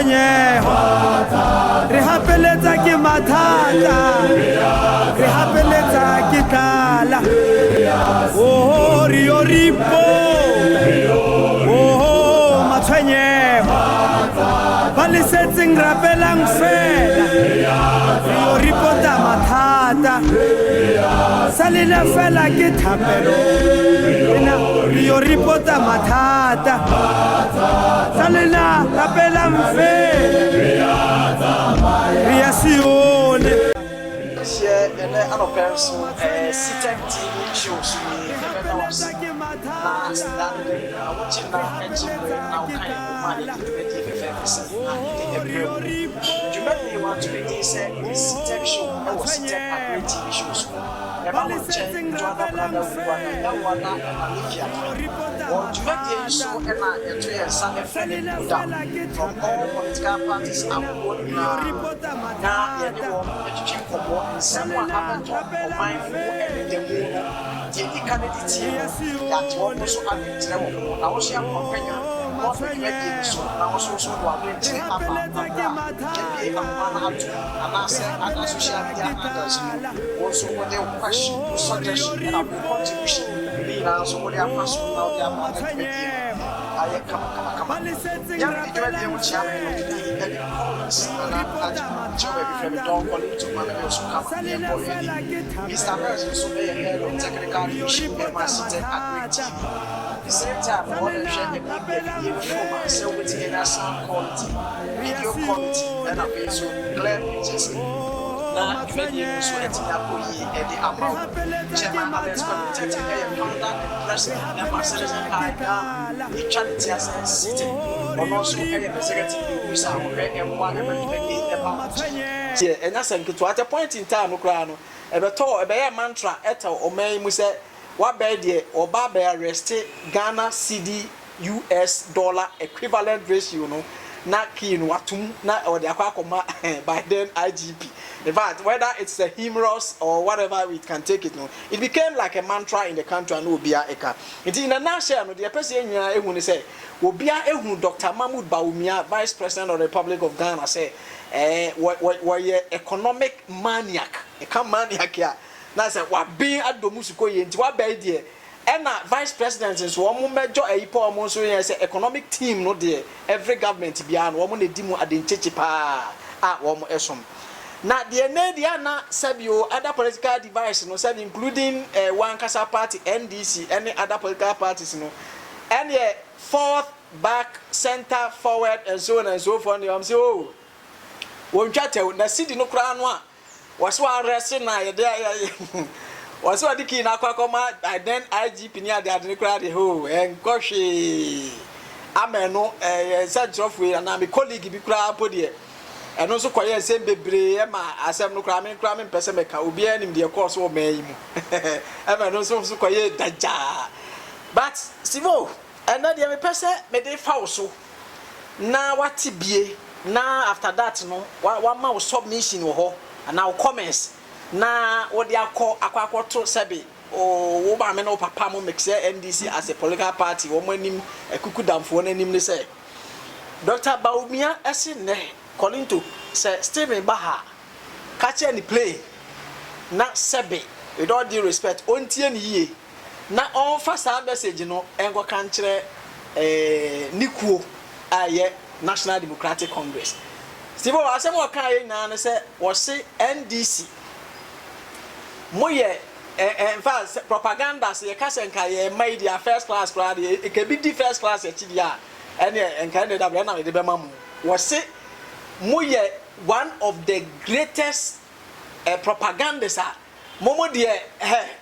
matshwenyeho re hapeletsa ke mathata re hapeletsa ke tlala oh rio ripo oh matshwenyeho ba le setseng rapelang fela rio ripo ta mathata salina fela ke thapelo rio ripo ta mathata salina rapelang fela ria sione share and other person CTEC TV shows me you want to be say CTEC show or CTEC Agri TV shows. Never will change to other brother one or to make so and I to a son from all political parties and what now education for more someone happened to mind and the candidate that almost unable. I was young companion. So I was also going to have a social media handles. Also, when they question, suggestion, and contribution, being also what they are passing out their mother. I come. Young people, which are in comments, and I'm to don't call it to my also come here for Mr. Harrison, so they head of technical issue and my city at the same time, all the media from so with in sound quality, video quality, and a bit so clear pictures. Now, you may so at the amount. Chairman Alex protecting a founder and president and Marcellus and High, the charity as a city, or also a executive who are and one about. And that's a point in time, Ukrano, a bear mantra, eto, or may say. What by the or Baba arrested Ghana CD US dollar equivalent ratio no na key no watum na or the akwakoma by then IGP. In fact, whether it's a humorous or whatever we can take it no, it became like a mantra in the country and obia eka. It in a nutshell no the person ehun say obia ehun Dr. Mahmoud Bawumia, Vice President of the Republic of Ghana say economic maniac. E come maniac here. Na say wa bin adomusuko ye nti wa bai de e na vice president so wo mejo ayipo mo so ye say economic team no de every government bia no wo na di mu adenchechi pa a wo mo esom na de na dia na sabio other political device no said including one kasa party NDC any other political parties no and fourth back center forward and so on and so forth you am say oh won twate na city no kra no a was one resting na was what the king aquacoma then IGP near the Adric ho and Koshi Ameno such of way and I'm a colleague be crab podium and also quite same baby as I'm no cramming Pesamaca will be in the course or may I'm also quite daja but Sivo and then the person made a falso now what to be now after that no one mouse submission or and now comments na what they are called aquaquato sabi or woman no papa mo mix NDC as a political party woman him a kukudam for name say Dr. Bawumia esin ne calling to say Stephen Baha catch any play na sabi with all due respect on tie ye na on first message no engo kan kire nikuo aye National Democratic Congress Steve asem wo kan ye na say wo say NDC moye in fact propaganda say kasenka ye media first class crowd e can be the first class dia and kind of that na me de be mamu wo say moye one of the greatest propagandists momo de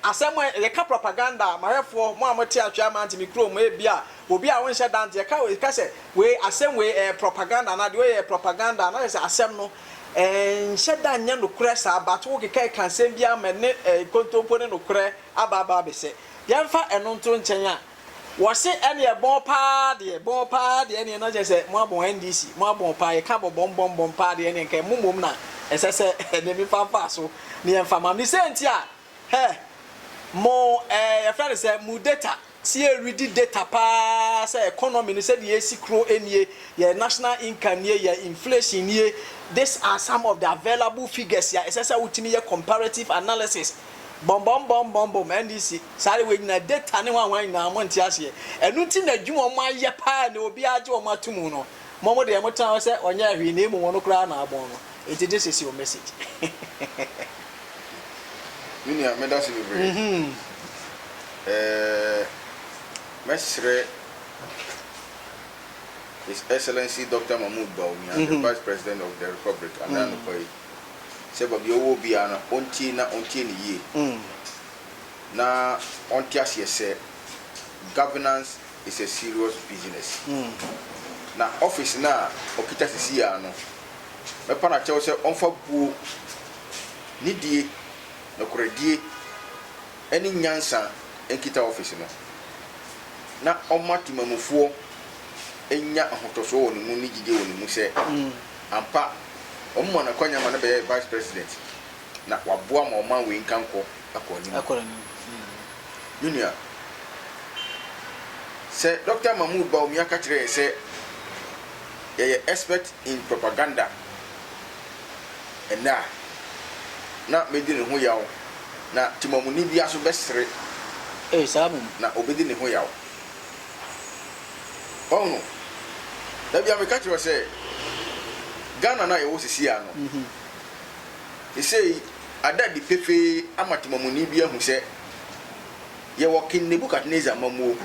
asem ye ka propaganda marefo mo amoti atwa man ti mikro mo e bia obi a won hye dante ye ka say we asem we propaganda na de we propaganda na say asem no hye dan nya no kure sa but wo ke kan asem bia me ne kontompo ne no kure ababa be se yemfa eno nto nchen a wo se ene e bon pa de ene na je say mo abon NDC mo abon pa ye ka bom pa de ene nke mumum na esese ne mi fa so ne yemfa mam ni senti a mo your friend say mu data see ready data pa say economy ni say the AC crow enie your national income nie your inflation nie. These are some of the available figures ya say utimi comparative analysis. Bom NDC sare we na data ne wan na monti ase enu ti na dwuma mo aye pa na obi age o matumu no momo de motan say onya ahwe na emu wono kra na abon no it this is your message. Minia medasi be Mesre His Excellency Dr. Mahmoud Bawumia, the Vice President of the Republic, and then the Sebab yo bi ana onti ni ye. Na onti as say governance is a serious business. Na office na okita sisi ya no. Me pa na chew say onfa bu ni die na koredie eni nyansa enkita office no. Na omati mamufuo enya ahotoso woni mu ni gige woni mu se ampa ommo na kwanya ma na be vice president na waboa ma oman we nkanko akoni junior say Dr. Mahmoud Bawumia ka kire say ye expert in propaganda and na medi ne ho yawo na timamuni bia so besere sabu na obedi ne ho yawo no da bia me ka kire say Ghana na yewo sisi ya no he say ada di pefe amatimamuni bia hu say ye wo King Nebuchadnezzar mamuo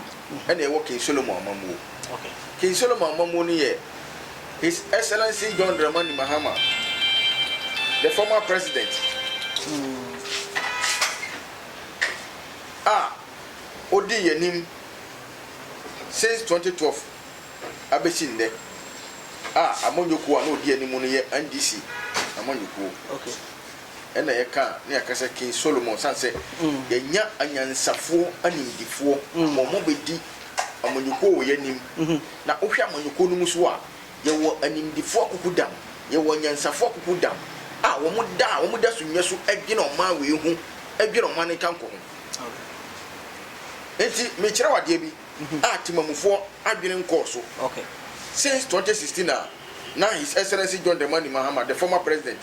and ye wo King Solomon mamuo. Okay. King Solomon mamuo ni ye His Excellency John Dramani Mahama, the former president. Odi yenim since 2012 abesinde. Amonyoku an odi yenim no ye NDC amonyoku. Okay. Ena ye ka na yakasa King Solomon sanse ye nya anyansafo animdifo momo bedi amonyoku wo yenim na ohwe amonyoku no muso a ye wo animdifo akukudam ye wo nyansafo akukudam wo mo da sunye so agina oma we hu agina oma ne kanko ho. Enti me kire wade bi timamufo adwene nkoso. Okay. Since 2016 now His Excellency John Dramani Mahama, the former president,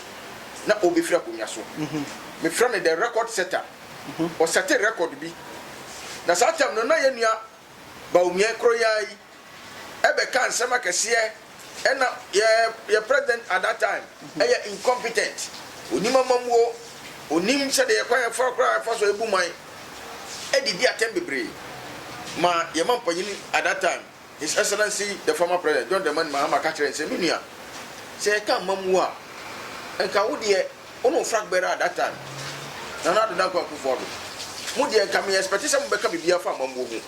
na obefira kunya so me fra me the record setter o set a record bi na sa time no na ye nua Bawumia kroyai ebe kan sema kese e na ye president at that time e incompetent onima mamuo onim se de kwan for kra for so ebu man e di atem bebre ma ye mampanyini at that time His Excellency the former president John Dramani Mahama ka kire se minua se ka mamuo a enka wo de ono fragbera at that time na do danko akufo do mo de enka me expect se mo beka bibia fa mamuo ho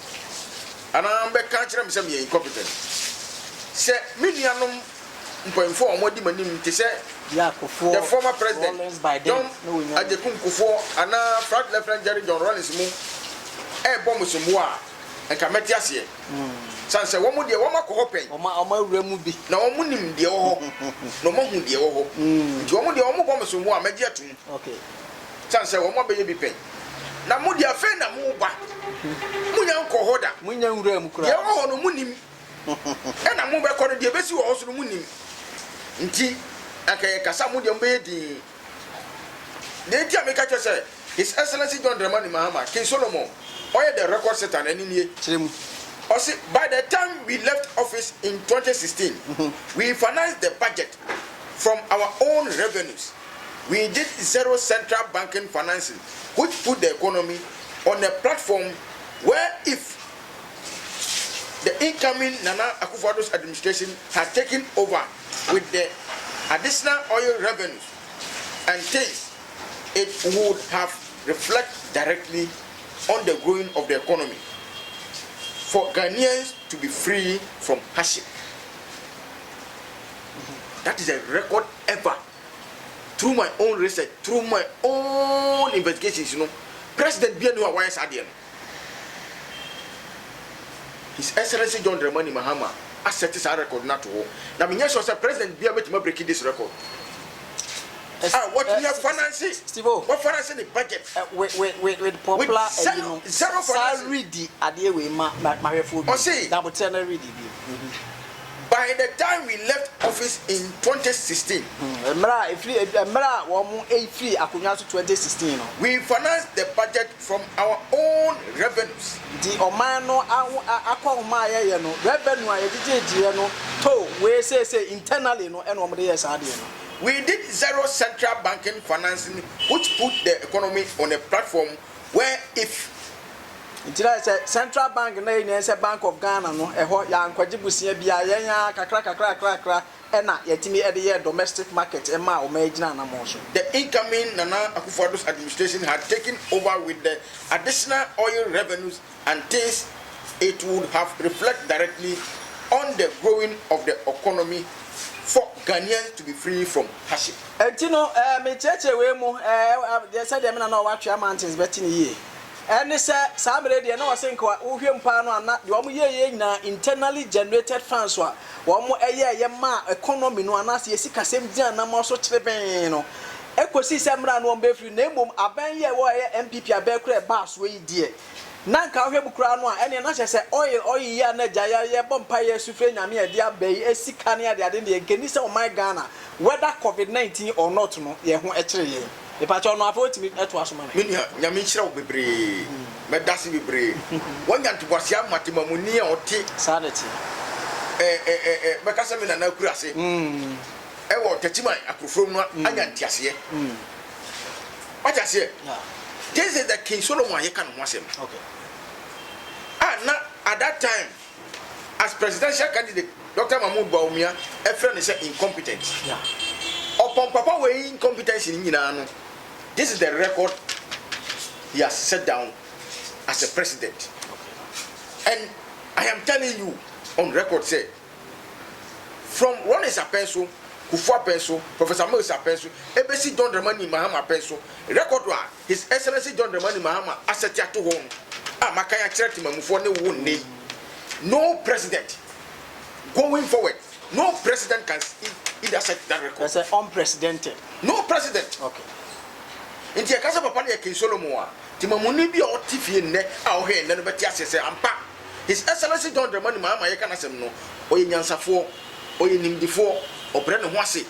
ana beka kire me se me incompetent se minuanom mpoinfo omodi manim te se yakofo the former president John no Ajekun Kufuor ana Frank Lieutenant Jerry John Rawlings mu bom so mu a enka meti ase sanse wo mu de wo makọ hopen oma wura mu bi na wo mu nim de wo ho no mahu de wo ho nti wo mu de wo mu bom so mu a magi atum. Okay. Sanse wo mo be ye bi pen na mu de afa na mu ba mu nya nkọ hoda mu nya wura mu kura de wo ho no mu nim na mu be kọ no de besi wo ho so no mu nim nti akaye kasa mu de mbe di de ti ameka che say His Excellency John Dramani Mahama, King Solomon oye the record setter na ninie chiremu. By the time we left office in 2016, we financed the budget from our own revenues. We did zero central banking financing, which put the economy on a platform where if the incoming Nana Akufo-Addo's administration had taken over with the additional oil revenues and things, it would have reflected directly on the growing of the economy. For Ghanaians to be free from hardship. That is a record ever. Through my own research, through my own investigations, President Bianu Awais Adian, His Excellency John Dramani Mahama, has set this record not to hold. Now, President Bianu breaking this record. What we have financing? What financing the budget? With popular zero salary di ade we ma refo bi. Double salary di. By the time we left office in 2016, we financed the budget from our own revenues. We did zero central banking financing, which put the economy on a platform where if Central Bank na Bank of Ghana no ya nkwaje busia bia yenya kakra na yetimi ede domestic market ma o magina na mo so. The incoming Nana Akufo-Addo's administration had taken over with the additional oil revenues and things it would have reflected directly on the growing of the economy for Ghanaians to be free from hardship. Entino me cheche we mu they said them na wa twa mountains betting ye. And this Saturday, they know I think Uhium Pano and not the year internally generated funds. One more a year, ma economy no anasi yesika same dia na mo so chebe no. Ekosi semra no mbefri na emom aban ye wo MPP abekure bass we die. Na nka hwe bukura no a ene na chese oil ya na jaya ye bompa ye sufre nyame e dia bayi esika ne ade de nkeni se o my Ghana whether COVID-19 or not no ye ho e kire ye. The patch on my foot, me at was money. Yamisha be brave, Medasi be brave. One yan to was young Matimamuni or tea. Sanity. Macasamina and Nakurasi. Ewo Tetima, Akufruma, and Tiasia. What I say? This is the King Solomon, you can watch him. Okay. Now, at that time, as presidential candidate, Dr. Mahmoud Bawumia, a friend is incompetent. Yeah. Upon Papa way incompetence in Yinano. This is the record he has set down as a president. And I am telling you on record, say, from Ronnie Sapenso, Kufuor Penso, Professor Mo Sapenso, ABC John Dramani Mahama Penso, record wa His Excellency John Dramani Mahama Asetia to home. Makaya Charity Mamufone won't name. No president going forward, no president can either set that record. That's unprecedented. No president. Okay. Inti akasa papa ne King Solomon a timamuni bi o tifie nne a o he nne no beti asese ampa. His Excellency John Dramani Mahama ye kana sem no oye nyansafo oye nimdifo obre ne ho ase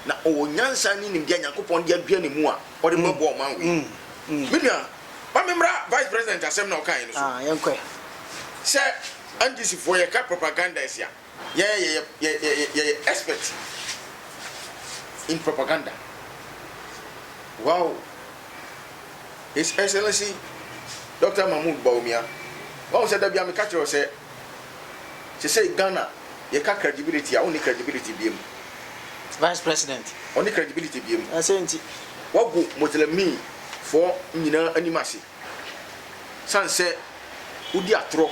na o nyansa ni nimdia Nyankopon dia dua ne mu a o de mabo o manwe. Minia ba memra vice president asem na o kan no so. Yenkwe. Se NDC for ye ka propaganda is ya. Ye expert in propaganda. Wow. His Excellency Dr. Mahmoud Bawumia. What said that be a catcher say Ghana, you can't credibility, only credibility be Vice President. Only credibility be I say what go Motelemi for animasi. San say Udia Tro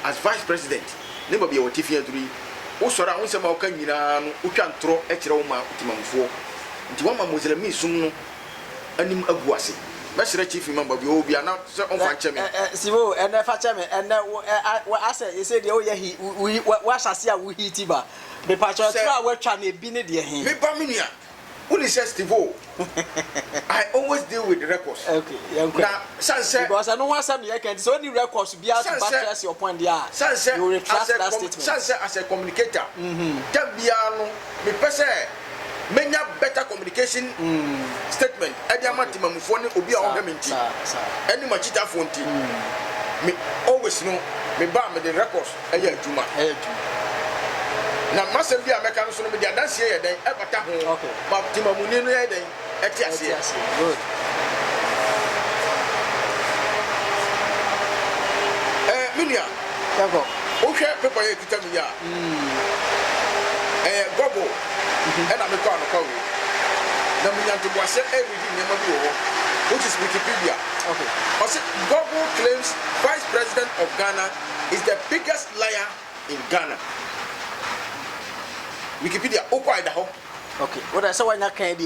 as Vice President. Never be a Tiffy 3. Osora on some Okanyina, Ukan Tro, Etroma, Timamfo. Tiwama Motelemi Sumno, Anim Aguasi. Mestre chief member bi obi ana se on fa cheme sibo ene fa cheme ene I say you say the oye he we asase a we hiti ba be pa cho tra we twa na ebi ne de he me ba minia who say Stivo I always deal with the records. Okay, now sanse because I no want some you can so any records be out to back your point there you retract that statement sanse as a communicator tell bia no me pese menya better communication statement ediama timamufo ne obi a o hementi any machita fonti me always know me ba me the records eya aduma na masem bia meka no so no me dia dance ye den e bata ho ma timamuni no ye den eti ase good minia yako o hwe pepa ye kitami ya gogo and I'm a corner. The Minyanto was every day, which is Wikipedia. Okay. Also, Google claims Vice President of Ghana is the biggest liar in Ghana. Wikipedia, Idaho. Okay. What I saw when I can't do,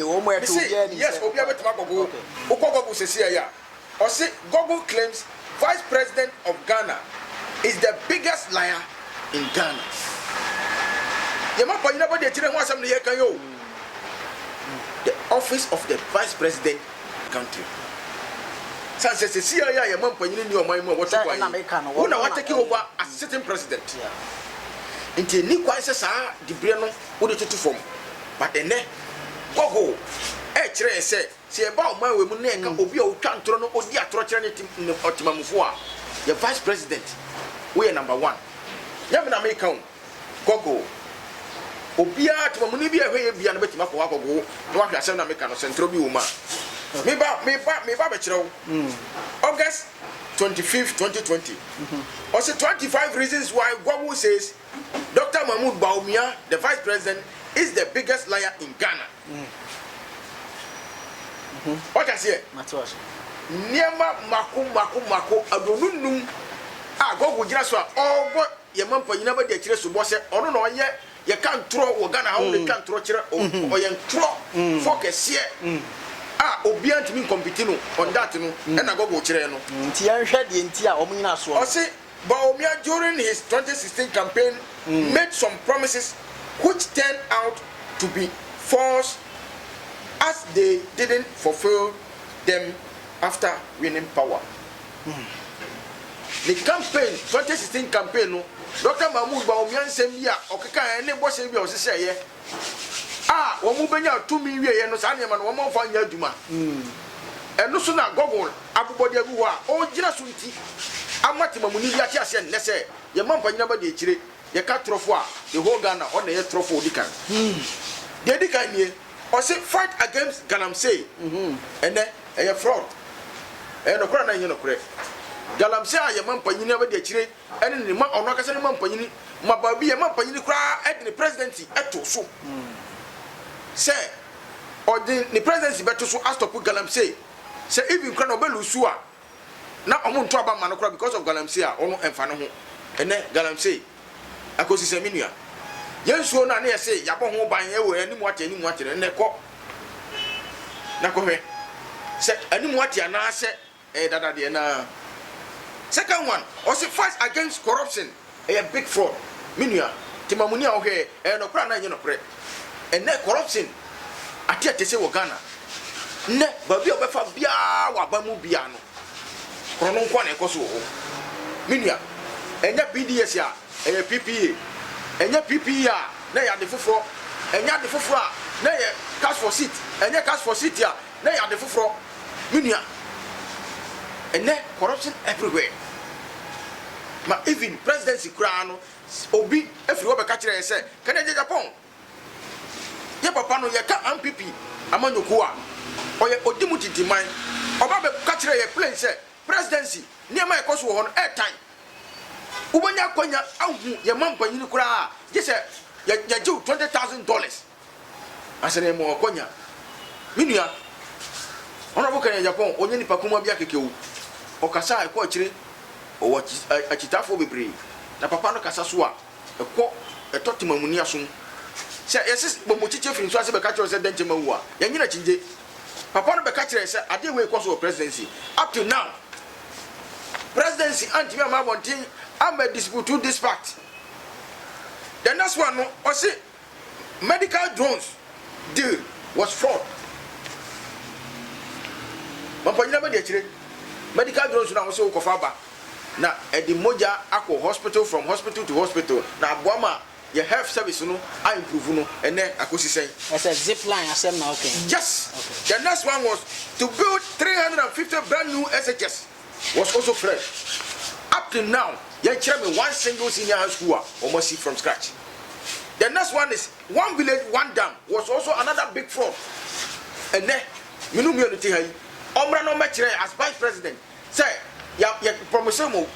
yes, Google says here. Also, Google claims Vice President of Ghana is the biggest liar in Ghana. You never did tell me what somebody can you. office of the vice president country. Since the CIA, a man paying your money, what's up? Who now take over as sitting president? Until Nico says, the Breno would it to form. But the neck, go. Tre say, see about my women, Obio can't throw no dear torture in the optimum for the vice president. We are number one. Yamina make come. Go. Obia to Munibia, be an bit of go. No one can send a mechanic central woman. Me Babachro. August 25th, 2020. Also 25 reasons why Gwamu says Dr. Mahmoud Bawumia, the vice president, is the biggest liar in Ghana. What I say? Niema mako adonunum a gogo gira so all what your man for you never get to boss it or no yet you can't throw or Ghana how they can't throw or you throw focus here. Obian to me competing on that and I go chireno. Tian shed the entire Omina so. I say Bawumia during his 2016 campaign made some promises which turned out to be false, as they didn't fulfill them after winning power. The campaign, 2016 campaign, Dr. Mahmoud Bawumia said, "Okay, any boss will say, Wamubenya 2 million, no Sanya man, 1 month for Yajuma. And no sooner Gogol, Abubodi Agua, or Jinasunti, Amatima Muniya Tiasen, let's say, your mom for never did chile, your cat trofwa, the whole Ghana on the air trophy Dikan. The Dikan, or say fight against Galamsey, and then a fraud. And a crown, you know, correct. Galamsey, your mom for you never did chile, and in the month of Nakasan Mampani, Mababi, a Mampani cry at the presidency at Tosu. Say, or the presidency better so as to put Galamsey. Say, even Cranobel Usua. Now I'm on trouble manocra because of Galamsey or no Enfano. And then Galamsey, I could see Seminia. Yes, so now say, Yapon by any what and they call Nakome. Say, any what you now say, that second one, also fight against corruption, a big fraud. Minia, Timamunia, okay, and no crana, you know, pray. And then corruption, I tell you, say, Ghana. Ne, but we are for Bia, Wabamu Biano. Pronon Kwane Koso. Minia, and that BDS ya, and your PPA, and your PPA, they are the Fufro, and you are the Fufra, they cash for seat, and your cash for seat ya, they are the Fufro. Minia, and then corruption everywhere. But even presidency crown, Obi, if you ever catch it, say, can I get Japan? Ye papa no ye ka MPP amanyokua o ye odimuti demand oba be ka kire ye plane say presidency niam e koso ho no airtime ubanya kwanya ahu ye mampanyi kura je say ye jew $20,000 asene mo kwanya minua ona bo kan Japan onye nipa kuma bia kekewu o kasa e ko akire o wa achitafo bebre na papa no kasa so a e ko e totimamunia so. Yes, but Muchichi from Swasi Becatcher said Denjamawa. Yanina Chinje. Papa Becatcher said, I didn't wait for presidency. Up to now, presidency and Jimmy Montin, I'm a dispute to this fact. The next one, or say, medical drones deal was fraud. But never did medical drones now also Kofaba. Now, at the Moja Aqua Hospital from hospital to hospital. Now, Guama. Your health service, no, I improve, no, and then I could say, as a zip line, I said, now, okay. Yes, okay. The next one was to build 350 brand new SHS, was also fresh. Up to now, you chairman one single senior high school almost from scratch. The next one is 1 village, 1 dam, was also another big fraud. And then, Minumionity, Omra no match as vice president, say, ya promise 1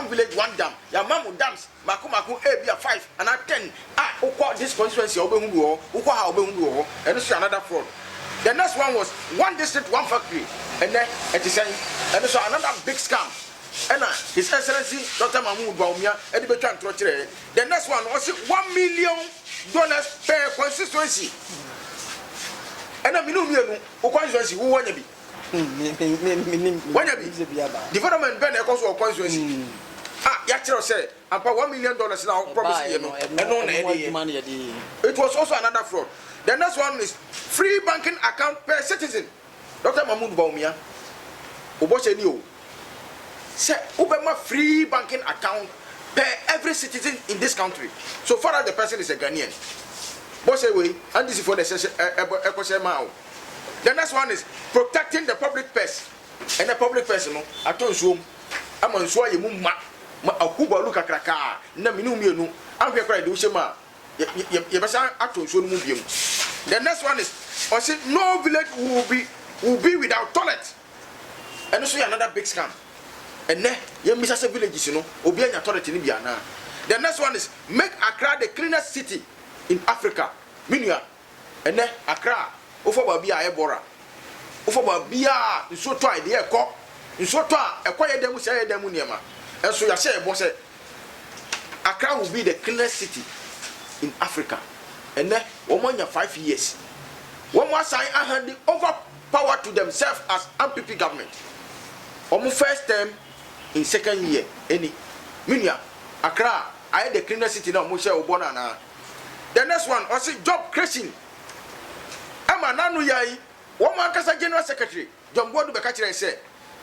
village 1 dam ya mamu dams maku e bia 5 and 10 ukwa this constituency obehundu ho ukwa ha obehundu ho and this is another fraud. The next one was 1 district 1 factory and then it is and so another big scam and his excellency Dr. Mahmoud Bawumia e dey betwa ntro kire. The next one was $1 million per constituency and minumenu ukwa constituency who wanya bi development ben e koso constituency ya kire say ampa $1 million now promise you know it was also another fraud. The next one is free banking account per citizen. Dr. Mahmoud Bawumia Oboshe ni o say Obama free banking account per every citizen in this country so far as the person is a Ghanaian. Boshe way and this is for the Ekosema. The next one is protecting the public purse. And the public purse no atonsuom amansuo ye mumma ma akuba luka kraka na minu mienu amhwe kra de ushema ye besa atonsuo no mu biem. The next one is or say no village will be without toilet. And so another big scam. And ne ye misa se villages no obi anya toilet ni bia na. The next one is make Accra the cleanest city in Africa. Minua and ne Accra ofo ba bia ebora. Ofo ba bia nso to ide e ko nso to a ekoye dem se ye dem niema. And so ya say e bo say Accra will be the cleanest city in Africa. And then 5 years. One more sign and hand over power to themselves as MPP government. First term in second year. Any Minia Accra, I had the cleanest city now, Musha Obona. The next one, I see job creation. I'm Nanu Yai, one man Casa General Secretary, John Bodu Becatcher said.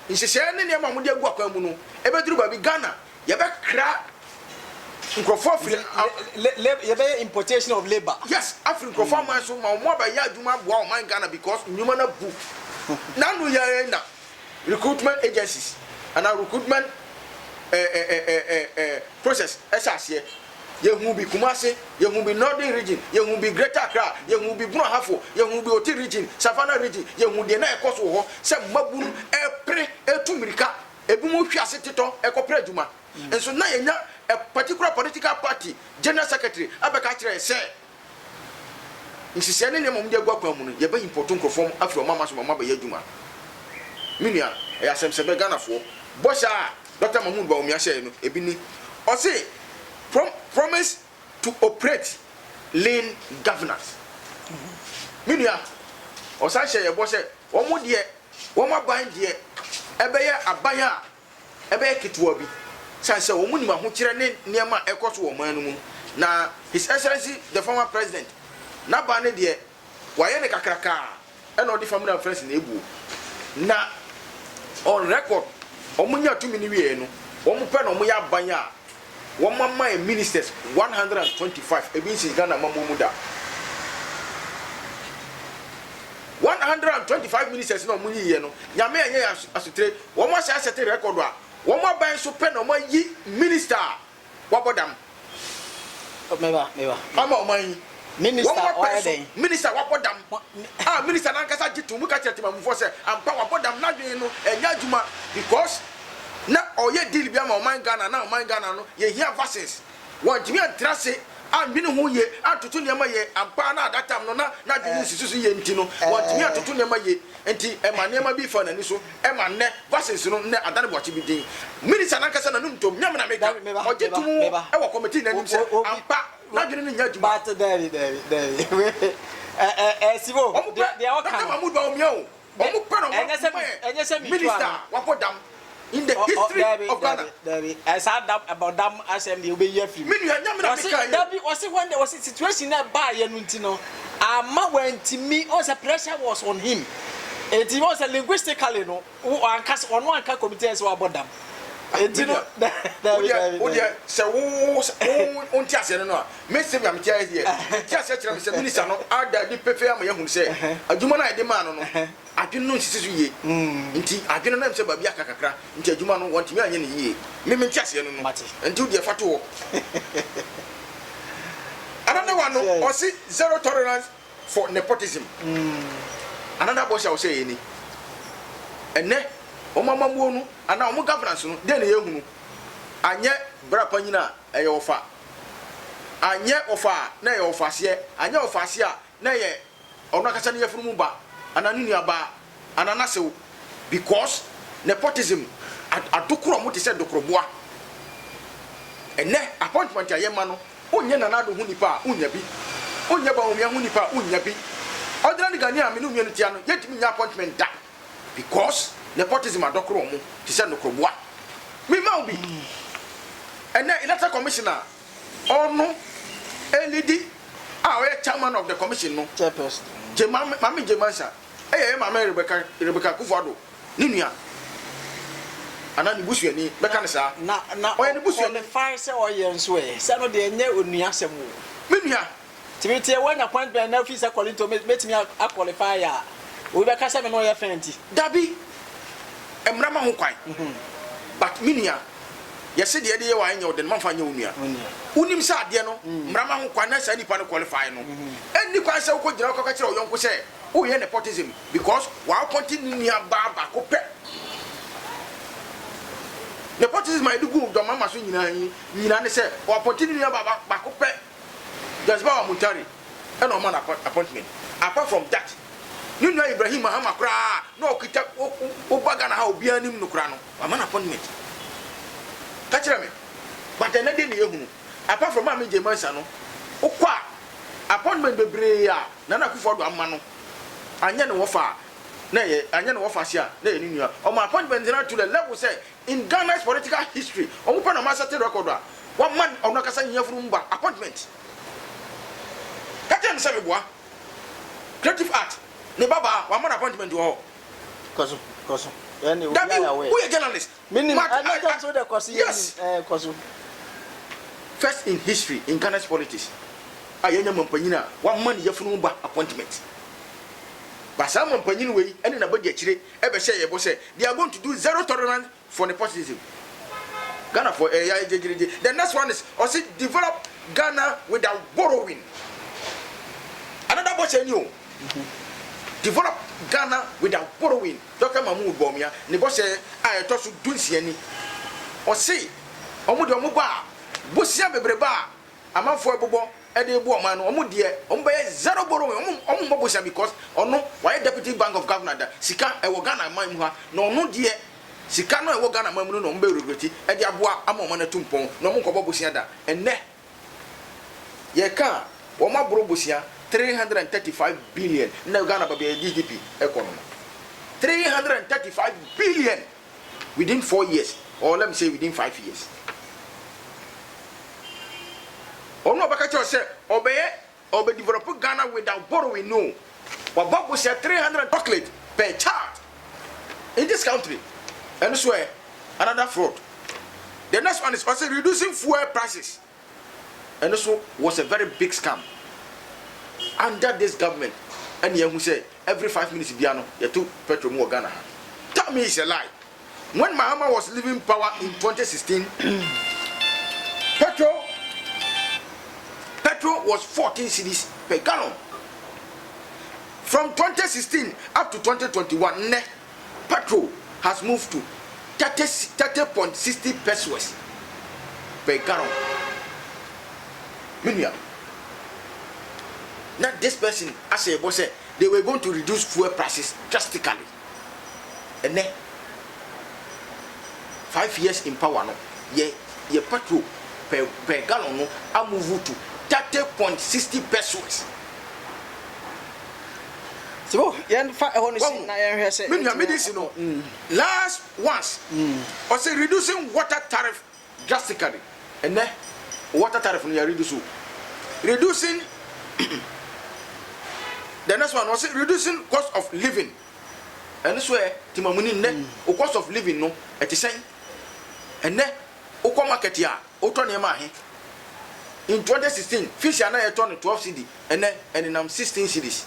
In Sicilian, Yamudia Guacamuno, Ebedru Babi Ghana, Yabakra. Importation of labor. Yes, African farmers so more by Yaduma wow my Ghana because Numana book. Now we are in recruitment agencies and our recruitment process. SRC. You will be Kumasi, you will be Northern region, you will be Greater Accra, you will be Brunhafo, you will be Oti region, Savannah region, you will be Naikoso, some Mabun, a pre, a Tumrika, a Bumukia Setito, a Copreduma. And so now a particular political party general secretary abakachire say insisiane ne mom de gwakwa mu no ye ba important conform afro mama so mama ba yaduma minia e asemse be Ghana fo bosha Dr. Mahmoud Bawumia share no ebi ni o say promise to operate lean governance minia o sa share ye bosha wo mo de wo ma ban de ebe ye abanya ebe ye kitwa bi sanse wo munima ho kire ne niema ekoso wo man mu na His Excellency the former president na ba ne de waye ne kakraka e na odi family and friends na ebu na on record omunya tumi ni wie no wo mu pe na omu ya banya wo mamma ministers 125 ebi nsi Ghana mammo mu da 125 ministers na omunyi ye no nyame enye asutre wo mo sha set record a one more by so pen or my minister. What about them? Meba. I'm on my minister. Minister, what about them? Ah, Minister Nankasa to look at him for say, and power about them not you know, and Yajuma because now or ye deal be my Ghana now, my Ghana no, ye hear verses. What me and Tracy. And been who ye, and to Tunyama ye, and Pana that time no, not the Susu Yentino, what me to Tunyama ye, and T. Emma never be fun and so Emma ne, versus no, I don't watch it be. Minister Nankasa and to Yamana make up, or get to move our committee and himself, and Pa, not getting in your but there. Sivo, they are coming about Minister, what put them. In the history of Ghana, I said about them assembly will be here free. Was it when there was a situation that by Yanuntino? Amma went to me, also pressure was on him. It was a linguistically no, who are cast on one committee as well about them. So, on Tiasano, Mr. Yamtia here, Tias, Minister, no, I did prefer my young say, a Jumana demand. I didn't know this ye. I didn't know about Yakakra, until Jumano want me any ye. Mimim Chasian, until the Fatu. Another one, or see zero tolerance for nepotism. Another boss shall say any. And ne, O Mamma Moon, and now more governance, then you. And yet, Brapanina, a offer. And yet, offer, nay, offer, and your fascia, nay, or Nakasania from Muba. Ananiya ba ananasew because nepotism adokoro mo te se dokoroboa ene appointment ayema no onye nanado hu nipa unya bi onye ba omia hu nipa unya bi odran Ghanaian amenu mienu tia no yetimi nya appointment da because nepotism adokoro mo te se dokoroboa me ma obi And then electoral commissioner ono elidi chairman of the commission no chairperson Mami Jemansa Mama Rebecca Kufado Ninia Anani Bushani Becanasa na when the bush on the fire say or yens way say no de nye onua asem Minia Timothy when appointment na officer calling to make me a qualifier we be kasa me no ye fenti Dabi Emrama ho kwan but Minia yesi de ye wa anya de manfa nya onua unim sa de no mrama ho kwan na sa nipa no qualify no eni kwan sa ko gira ko ka kire oyonko se o ye nepotism because wa continue nia ba ko pe nepotism ma dugu do mama so nyina ne se o continue nia ba ko pe just ba mutari e no man appointment apart from that you know Ibrahim Mahama kra no kita o baga na ha obi anim no kra no wa man appointment catch me but then dey ehunu apart from Mami Jemansa no okwa appointment bebre ya Nana Akufo-Addo amma no anya ne wofa na ye anya ne wofa sia na ye nua o ma appointment na to the level say in Ghana's political history o mo pa na ma set record a one man ono kasa nyafuru mba appointment catch me say boa creative art ne baba wa man appointment wo koso yani we are aware who journalist meaning I don't so the koso yes koso first in history in Ghana's politics ayenya mampanyina one man yafunu ba appointment but some mampanyina we ene na body akire e be say yebo say they are going to do zero tolerance for nepotism Ghana for the next one is also develop Ghana without borrowing another boss any develop Ghana without borrowing Dr. Mahmoud Bawumia ne boss I to so dunsi ani o say omo de omo ba bosia bebreba amanfo ebobo e de ebu oman no omo de omo be zero borrowing omo bosia because ono why deputy bank of governor da sika e wo Ghana man mu ha no ono de sika no e wo Ghana man mu no omo be regret e de aboa ama omo na tumpon no omo ko bosia da enne ye ka wo ma boro bosia 335 billion na Ghana ba be GDP economy 335 billion within 4 years or let me say within 5 years ono baka cho say obey develop Ghana without borrowing no wa babo say 300 chocolate per child in this country and so another fraud. The next one is also reducing fuel prices and also was a very big scam under this government and you say every 5 minutes biano you took petrol more Ghana. Tell me it's a lie. When Mahama was leaving power in 2016 petrol was 14 cedis per gallon. From 2016 up to 2021, petrol has moved to 30.60 pesos per gallon. Million. Now this person, as a boss said, they were going to reduce fuel prices drastically. And then 5 years in power, no, ye petrol per gallon no, I move to 30.60 pesos. So, yen fa ehonu si na yen hwese. Medicine no. Last once. Also reducing water tariff drastically. And then water tariff no reduce. Reducing the next one was reducing cost of living. And this way timamuni ne o cost of living no etisen. And then o ko market ya o to ne ma he. In 2016, fish and I turned 12 cedi and then 16 cedis.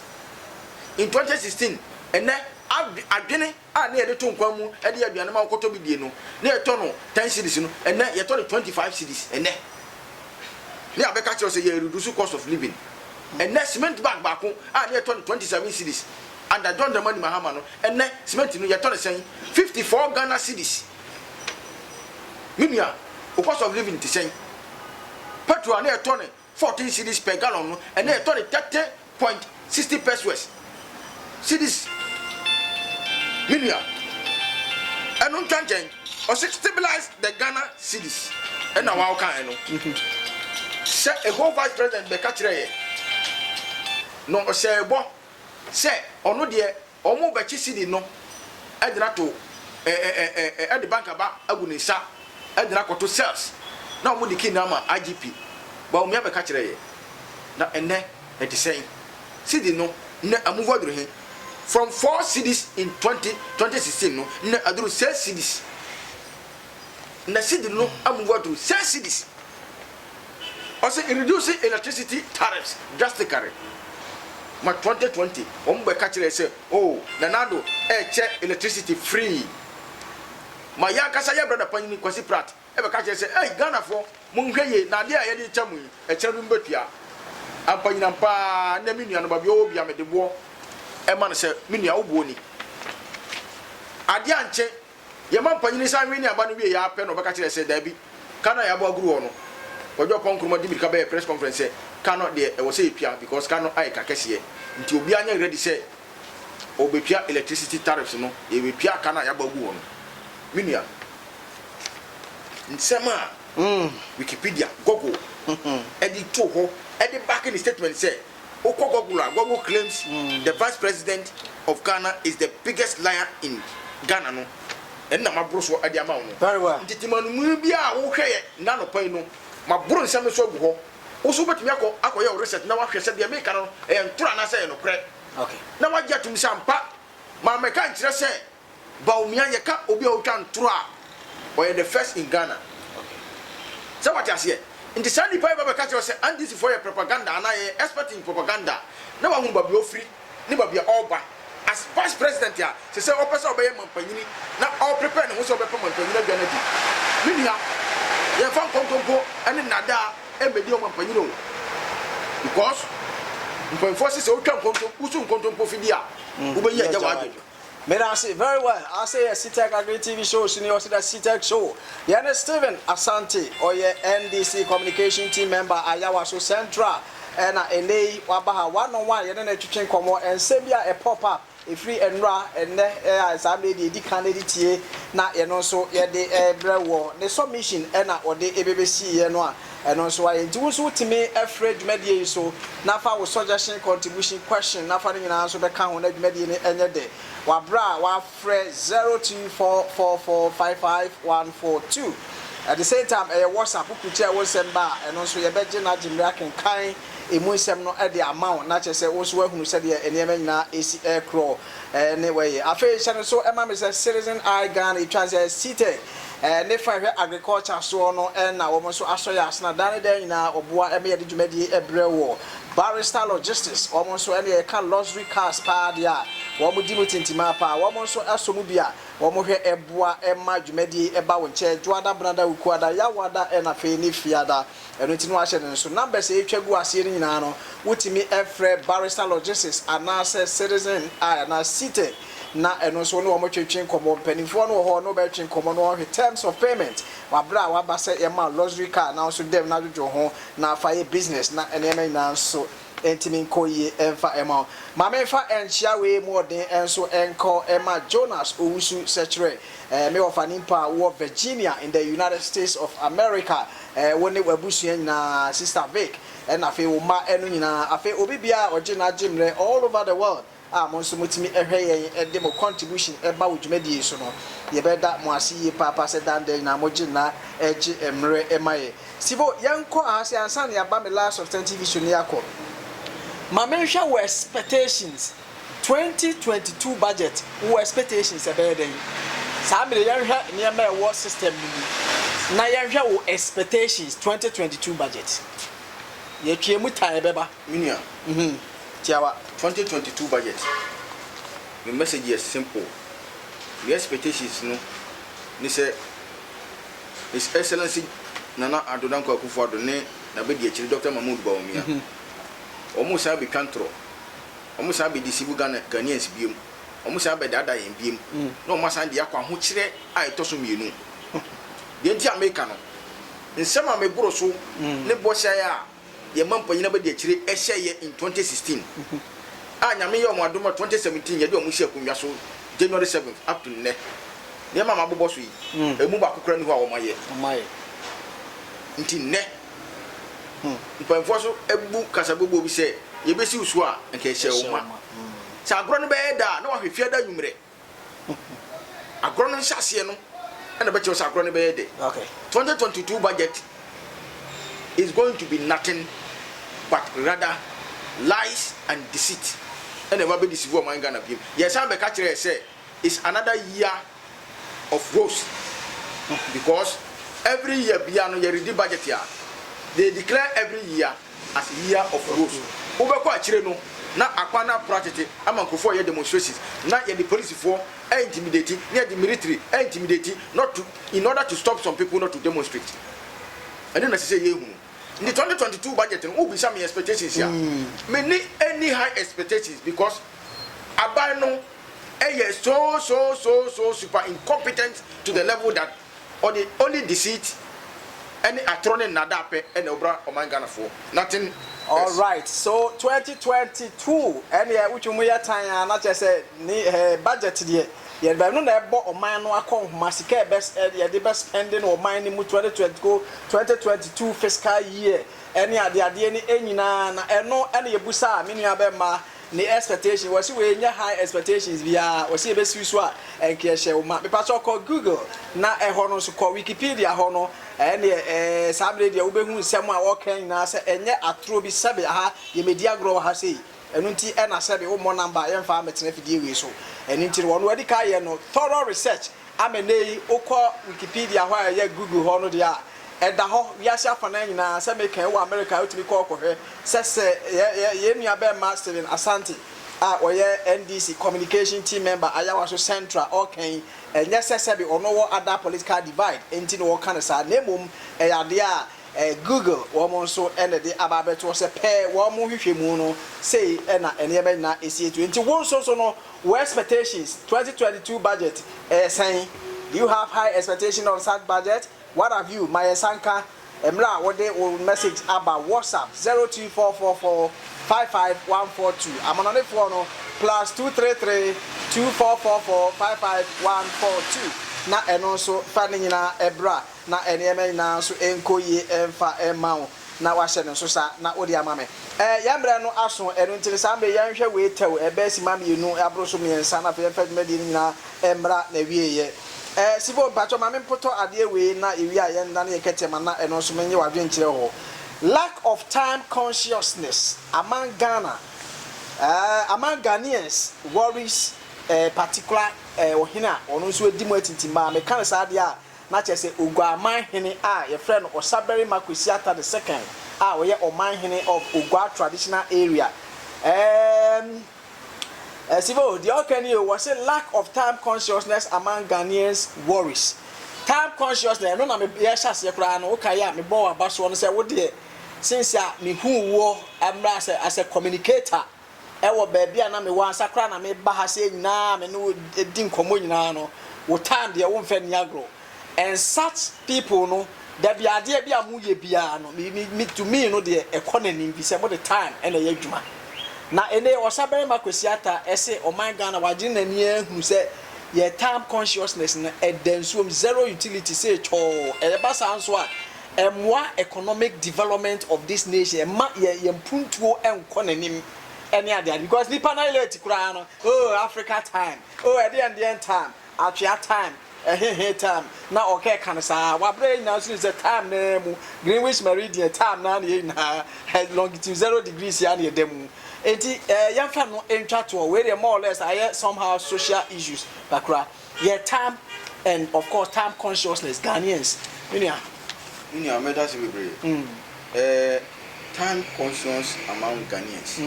In 2016, and then I've been near the tomb, and the animal cotobidiano, near Tono, 10 cedis, and then you turned 25 cedis, and then near Becca say you reduce the cost of living. And then cement back home, and near 27 cedis. And I don't the money Mahamano, and then cement in your turn saying 54 Ghana cedis. Minia, the cost of living to say. Petrol near 14 cedis per gallon and near 30.60 pesos. Cedis. Minia. And on change or stabilize the Ghana cedis. And now how can I know? Say a whole vice president be catch no say bo say ono de omo be chi cedi no edina to the bank aba agunisa edina koto sales. na omo di kin na ma IGP ba omo ya be ka kire ye na enne e de sen cedi no na amuvo aduru he from 4 cities in 2016 no na aduru 6 cities na cedi no amuvo aduru 6 cities also reducing electricity tariffs drastically ma 2020 omo be ka kire say oh nanado che electricity free ma ya kasa ya brother panyin Kwasi Pratt e be ka kire say hey Ghana for munhweye na de a ye de chamu e kire dum betua ampanyina pa na menua no ba bi obi amede bo e ma no se menua obo ni ade anche ye ma ampanyini sa hwe ni aba no wie ya pe no be ka kire say da bi kana ya bo aguru ho no ojo pon kuruma di bi ka be press conference kana de e wo say pia because kana ai ka kese nti obi anya ready say obepia electricity tariffs no ye be pia kana ya ba gu ho no menua nsema Wikipedia Google edit to ho edit back in the statement say Google claims the vice president of Ghana is the biggest liar in Ghana no and na mabro so ade ama no very well ntitimanu mu bia wo hweye na no pan no mabro nsam so gu ho wo so betumi akoye research na wa hwese de make no e ntura na say no kre okay na wa gya tum sampa ma me kan kire say ba omia ye ka obi o twa ntura or the first in Ghana. So what you say? In the Sunday Bible, because say, and this is for your propaganda, and I expert in propaganda. No one will be free, never be all by. As vice president, ya, she say, "Oh, person obey Mampanini." Now all prepare and also obey Mampanini. Janeti. Minya, you found Contompo and in Nada and Medio Mampanino. Because, when forces are come to Contompo Fidia, who be here, Jawadi. May I say very well. I say a CTEC Agri TV show, senior the CTEC show. Yana Stephen Asante or your NDC communication team member Ayawaso Central and a Wabaha 101 Yana Chicken Como and Sebia a pop up a free and raw and as I made the candidate na and also the war the submission and or the ABC and also I do so to me a Fred media so Nafa was suggestion contribution question Nafa in answer the count media any day. Wabra wafre 0244555142. At the same time, a WhatsApp kutia wosemba and also your bedje na jimra can kind emusem no at the amount not just say also who said here and na AC air crow anyway. Afe channel so Emma is a citizen I Ghana transit seated. Ne fa agriculture so no na wo so asoya asna dan dan na oboa eme de dwumadi ebrewo Barrister Logistics almost any can luxury cars pa dia wo mo di mutintima pa wo mo so asomu bia wo mo hwe eboa ema dwumadi eba wo nche dwada brada ukuada yawada na fe ni fiada eno tinu ahye ne so numbers e twagu ase ni nyina no wotimi efre Barrister Logistics anase citizen na city na eno so no mo twetwen komo panifo no ho no be twetwen komo no terms of payment wabra wabase ema luxury car na so dem na dwodwo ho na fa business na ene na so entimin koye enfa ema ma me fa enchia we more den enso enko ema Jonas Owusu Sechere me of an impa wo Virginia in the United States of America woni wabusu na sister Vic and afi wo ma enu nyina afi obi bia ogina jimre all over the world monso mutimi ehwe yen de mo contribution eba wudwumadi so no ye beda mo asiye papa se dande na mogina eji emre emaye sibo yanko ahase ansan ya ba me last of 10 TV show ni akọ ma menhwa wo expectations 2022 budget wo expectations ebe den sa me yanhwa niam e wo system ni na yanhwa wo expectations 2022 budget ye twemu tan beba minia tiawa 2022 budget. The message is simple. The expectations no ni say His Excellency Nana Addo Akufo-Addo ne na be di akiri Dr. Mahmoud Bawumia. Omo sa be kantro. Omo sa be disibu Ghanaians biem. Omo sa be dada yen biem. Na omo sa de akwa ho kire a etoso mienu. De nti America no. Nsema me boro so ne bo sha ya ye mampanyina be di akiri ehye in 2016. Nyame ye omadoma 2017 ye de omo hye akonwa so January 7th up to ne mama abobo so yi emu ba kokra ni ho a omaye nti ne mpanfo so ebu kasabobo bi se ye besi usu a nke hye oma sa agro no be da na wa hwefia da nwumre agro no hyase no na be che sa agro no be de okay 2022 budget is going to be nothing but rather lies and deceit. And never be deceived of my Ghana people. Yes, I'm a catcher. Say it's another year of rose because every year beyond your ready budget year, they declare every year as a year of rose. Ubeko achire no na akwana practice amankofo ye demonstrations na ye the police for intimidating near the military intimidating not to in order to stop some people not to demonstrate. And then I say ye hu in the 2022 budget who be some expectations here many any high expectations because abano so super incompetent to the level that only deceit any atrone nadape and obra omangana for nothing. All right, so 2022 and which we are time not just ni budget there. Yeah, but no na ebo oman no akọ masika best the best spending oman ni mu 2022 fiscal year. Any ade ni enyina na eno ene yebusa me nua be ma ni expectation was we nya high expectations via was e be so a enke hye ma me pa so call Google na eho no so call Wikipedia ho no ene sabre dia wo be hu nsem a wo kan na se enye atro bi sabe ha ye media grow ha sei enu nti e na sabe wo mo number ye mfa metena fidie we so enu nti wo no edi ka ye no thorough research amenei okọ Wikipedia ho a ye Google ho no dia eda ho wiase afana nyina se me kan wo America utimi call kohwe se ye nua be ma Steven Asante a oye NDC communication team member ayawa so central okay enye se be ono wo other political divide enti no kan sa na mom ade a Google wo mo so ene de ababeto se pe wo mo hwehwe mu no sei na ene be na esi etu enti wo so no wo expectations 2022 budget saying do you have high expectation on such budget? What have you, my Sanka? Emra, what they will message about WhatsApp 02444555142. I'm on the phone +233 2444 55142. Na and also finding na ebra na eneme na so enkoye emfa emao na wahye no so sa na odi amame yambre no aso eno ntire sambe yanhwe we tew ebesi mame nu abro so miensa na fe fe medi ni na emra na wieye sibo bacho mame poto ade we na ewi aye na na yeketema na eno so menye wadwen kire ho lack of time consciousness among Ghana among Ghanaians worries particular ohina ono so edi mu atintima me kan sa ade a na chese Oguaman hene a ye friend Osaberi Makwesiata the second a we ye Oman hene of Ogua traditional area Sibo the okani was a lack of time consciousness among Ghanaians worries time consciousness no na me ye hyase kra no okaya me bo abaso no say wo de since ya me hu wo amra as a communicator ewo baabi a na me wan sakra na me ba ha se nyina me no edi nkomo nyina no wo time de wo mfa niagro and such people no there be ade bia mu ye bia no me to me no de economy bi se mo the time and ye adwuma na ene Osaberi Makwesiata ese Oman Ghana wagye nani ehunu se ye time consciousness na edensuom zero utility say cho e ba san so a emwa economic development of this nation ma ye mpuntuo enko nanim any ade because nipa na late kura no oh Africa time oh at the end time atwa time time na okay kan sa wa bre na so say time na mu Greenwich Meridian time na na longitude 0 degrees ya na dem enti yamfa no entwa to we dey more or less I somehow social issues bakra yeah time and of course time consciousness Ghanaians unia meda se bebre time conscious among Ghanaians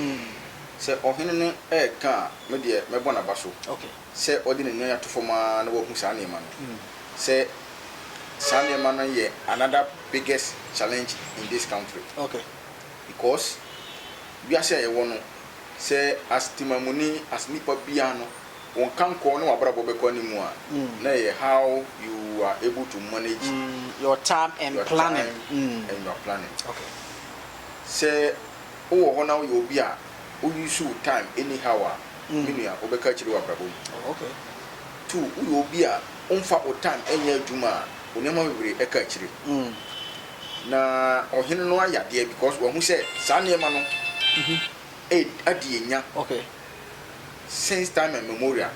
se ohene no ka me de me bona baso okay se odi ne nua to forma na wo hu sa nema no se sa nema no ye another biggest challenge in this country okay because we are say no say as timamuni as nipa bia no won kan ko no abrabo be ko ni mu a na ye how you are able to manage your time and your planning and your planning okay say o ho na you obi a o use time anyhow minua obeka chiri wa brabo okay two u obi a onfa o time enya adwuma onema bebre eka chiri na ohene no ayade because wo hu say sa nema no adienya okay since time and memorial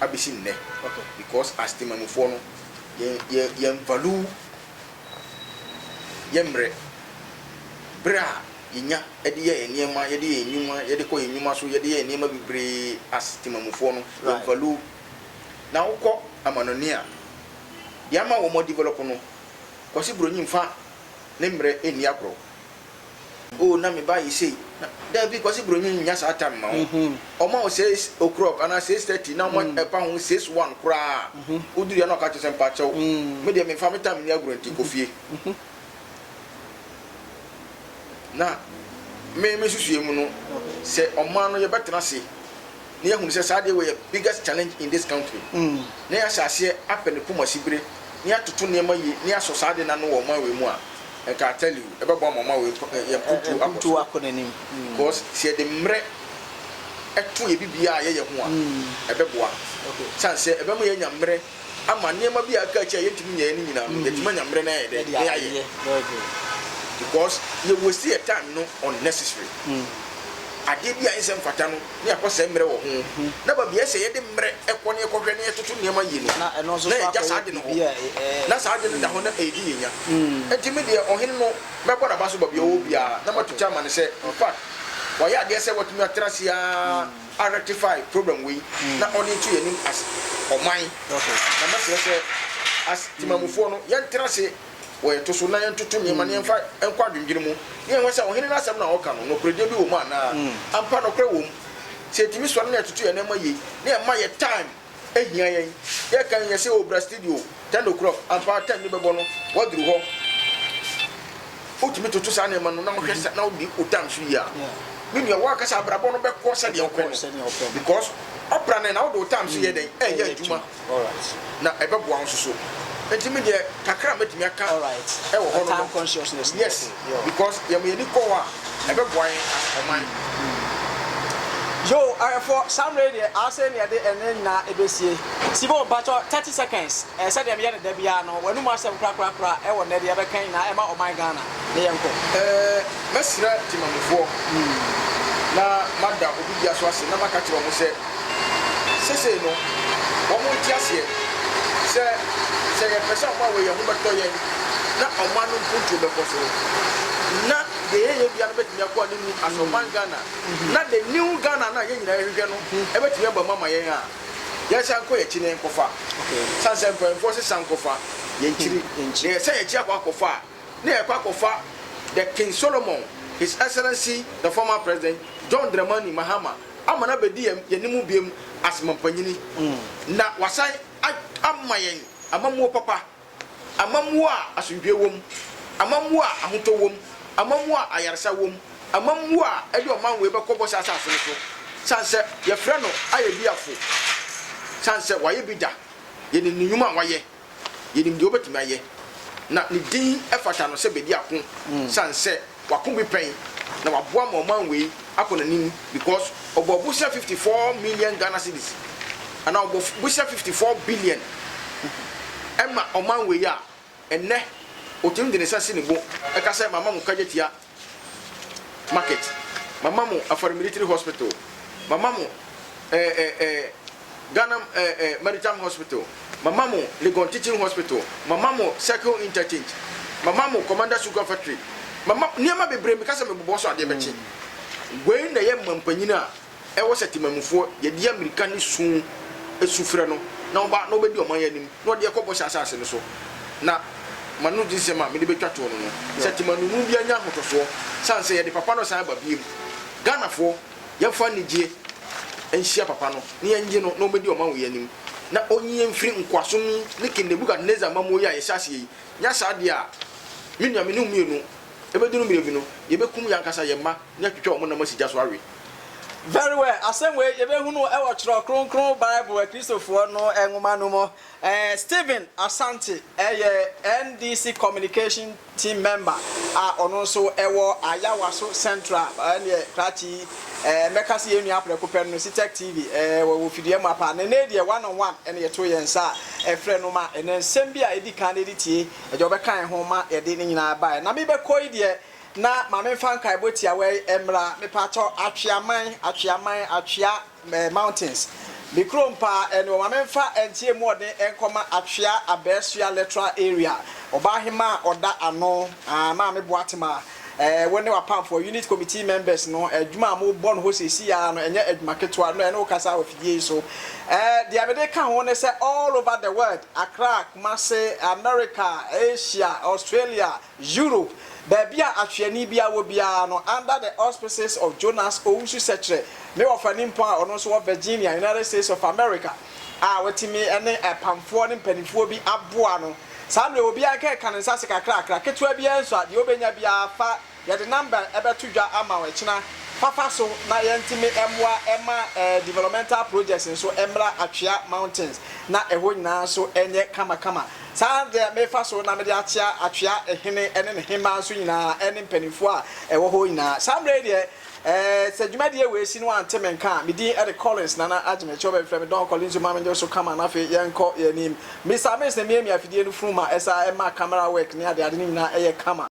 abisi nne okay because as the memufo no ye value yemre bra yinya ede ye niema yede ye nyuma yede ko ye nyuma so yede ye niema bibre astimamufo no value na wokɔ amanoni a ya ma wo mo develop no kwasi bronyi mfa ne mre eni akro o na me ba yi sei da bi kwasi bronyi nya sa time ma o ma o 6 o'clock ana 6:30 na mo epa ho 6:1 kra uduri na ka tse mpa chew me de me fa me time ni agro nti kofie na me susue mu no se o ma no ye betena se ne ehunu se saade we biggest challenge in this country ne ya sase apene puma sibre ne atoto ne ma yi ne aso saade na no wo ma we mu a I can tell you ebe bo mama we ye putu akonanim because se de mre eto ye bibia ye ho a ebe boa chance ebe mo ye nya mre ama ne ma bia ka cha ye ntimi nya ni nyina ye tima nya mre na ye de ye because you will see a time no unnecessary ade bia ensem fata no ne akose mre wo ho na ba bia se ye de mre ekone ekwohwe ne etoto ne ma yi no na eno so fa ko na sa ade no da ho na edi yenya entimi de ohene no mebo na ba so ba bia wo bia na matu chama ne se in fact why ade se watumi atrasia a rectify problem we na oni tu ye nim as oman na ma se as timamufo no ye trase we to so na yentoto nyema ne mfa enkwa dwendwene mu ne ho se ohene na asem na oka no krede bi wo mu ana ampa no kre wo mu se timi so na etoto ye na ma yi ne ma ye time ehia yen ye kan ye se obra studio 10 o'clock ampa 10 ni bebo no wadru ho otimi toto sa na ma no na mo hwesa na odi otam so ya me nua wa kasa brabo no be ko se de okwe because opera na odi otam so ye den ye adwuma na ebebo an so entimi de kakra metimi aka e wo hono time consciousness yes because ye me ni ko wa ebe boy aman yo for some radio I say near the and na ebesie sibo bacho 30 seconds said dem ye da bia no wanu ma asem kra e wo na de be kan na e ma o my Ghana ne yenko mesra timamufo na mada obi dia so ase na maka kire mo se sese no wo mo ti ase se ye pesa ma we ye ho beto ye na omanu puntu be koso na de ye bia no betimi akwa ni asoman Ghana na the new Ghana na ye nyina ehwe no e betimi aba mama ye a ye sha ko ye chine nkofa sanse mpo se sankofa ye nchiri ye se ye chi akwa na ye kwa kofa the King Solomon, His Excellency the former president John Dramani Mahama amana bedi ye nimu biem asmampanyini na wasai amayen amamu papa amamu a asundwe wom amamu a ahoto wom amamu a ayarsa wom amamu a ede oman we be kobo sasa so sanse ye frɛ no aye biafo sanse waye bida ye ni nyuma waye ye ni de obetumi aye na ni din efata no se bedi akon sanse wakon bi pen na waboa ma oman we akona nim because obobusa 54 million Ghana cedis and obobusa 54 billion Emma oman we ya enne otim de nesase ne bo e ka say mama mu kajetia market mama mu afar military hospital mama mu Ghana maritime hospital mama mu Legon teaching hospital mama mu Circle interchange mama mu Commander Sugar factory mama niama bebre me ka say me bobo so ade bechi gwen na ye mampanyina e wo setimamufo ye di America ni sun esufre no na oba no bedi oman yanim no de ekobo asase no so na manu di sema me de betwa to no setimanu mu bia nya hotoso sanse ye de papa no san ba biem Ghana fo ye fa nigye enhia papa no ne yenje no no bedi oman yanim na onyi mfiri nkwaso ne Nebuga Neza mamu ya ye hyase yi nya saade a minua me no mienu ebedunu mirebi no ye bekum yankasa ye ma nya twetwa omo na masija so awe. Very well. Asem we ye be hunu e wo kiro kronkron Bible e Christopher no enwoma no mo. Stephen Asante NDC communication team member ono so e wo Ayawaso Central ne Krachi mekasi ye nua apreko pen no Citec TV wo fidie mu apa ne de 1-on-1 ene ye to ye nsa e frɛ no ma ene nsɛm bi a edi kan de tie e jo be kan ho ma ye de ne nyina ba na me be koi de na mame fan kai botia we emra me pato atweaman mountains be krompa ene o mame fa entie mu ode enkoma atwea abesua electoral area oba hima oda ano ma me boatema when they were pam for unit committee members no adwuma mo born ho sesi ya no enye adwuma ketwa no ene okasa ofidie so the abede kan ho ne say all over the world Accra Kumasi America Asia Australia Europe baby a atwani bia wo bia no under the auspices of Jonas Owusu Secretary me ofanimpo a ono so Virginia United States of America wetimi ene pamfo ne mpanifo bi aboa no samle obi aka kan nsa se kakra ketwa bia nso de obenya bia fa ye de number ebeto dwa ama we china papa so na yentimi emwa ema developmental projects nso emra atwea mountains na eho nyina so enye kama sande me fa so na me de atia atwea ehene ene ne hema so nyina ene mpanifo a ewo ho nyina samle de Sajumadi we si no antemenka me din Eric Collins nana agime chobe frem don Collins mamenjo so kama na fe yenko yenim Mr. Miss na me afidie no fruma esa ema camera work ni ade ade ni na eye kama